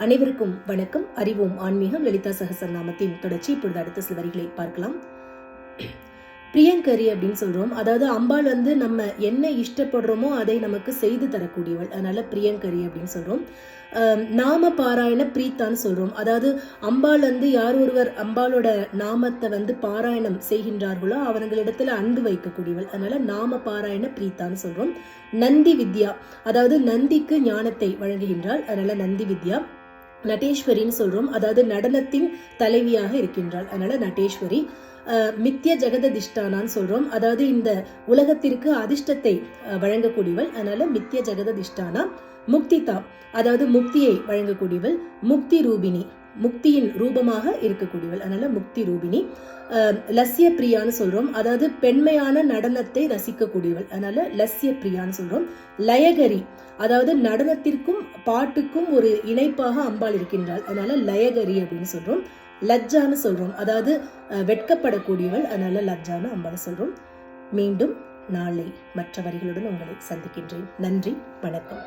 அனைவருக்கும் வணக்கம். அறிவோம் ஆன்மீகம். லலிதா சகஸ்ரநாமத்தின் தொடர்ச்சி. இப்பொழுது அடுத்த சில வரிகளை பார்க்கலாம். பிரியங்கரி அப்படின்னு சொல்றோம். அதாவது அம்பாள் நம்ம என்ன இஷ்டப்படுறோமோ அதை நமக்கு செய்து தரக்கூடியவள். அதனால பிரியங்கரி அப்படின்னு சொல்றோம். நாம பாராயண பிரீத்தான்னு சொல்றோம். அதாவது அம்பாள் யார் ஒருவர் அம்பாளோட நாமத்தை பாராயணம் செய்கின்றார்களோ அவர்களிடத்துல அன்பு வைக்கக்கூடியவள். அதனால நாம பாராயண பிரீத்தான்னு சொல்றோம். நந்தி வித்யா, அதாவது நந்திக்கு ஞானத்தை வழங்குகின்றாள். அதனால நந்தி வித்யா. நட்டேஸ்வரின்னு சொல்றோம். அதாவது நடனத்தின் தலைவியாக இருக்கின்றாள். அதனால நட்டேஸ்வரி. மித்ய ஜெகததிஷ்டானான்னு சொல்றோம். அதாவது இந்த உலகத்திற்கு அதிர்ஷ்டத்தை வழங்கக்கூடியவள். அதனால மித்ய ஜெகததிஷ்டானா. முக்திதா, அதாவது முக்தியை வழங்கக்கூடியவள். முக்தி ரூபிணி, முக்தியின் ரூபமாக இருக்கக்கூடியவள். அதனால முக்தி ரூபிணி. லஸ்ய பிரியான்னு சொல்றோம். அதாவது பெண்மையான நடனத்தை ரசிக்கக்கூடியவள். அதனால லஸ்ய பிரியான்னு சொல்றோம். லயகரி, அதாவது நடனத்திற்கும் பாட்டுக்கும் ஒரு இணைப்பாக அம்பாள் இருக்கின்றாள். அதனால லயகரி அப்படின்னு சொல்றோம். லஜ்ஜான்னு சொல்றோம். அதாவது வெட்கப்படக்கூடியவள். அதனால லஜ்ஜான்னு அம்பாள் சொல்றோம். மீண்டும் நாளை மற்ற வரிகளுடன் உங்களை சந்திக்கின்றேன். நன்றி, வணக்கம்.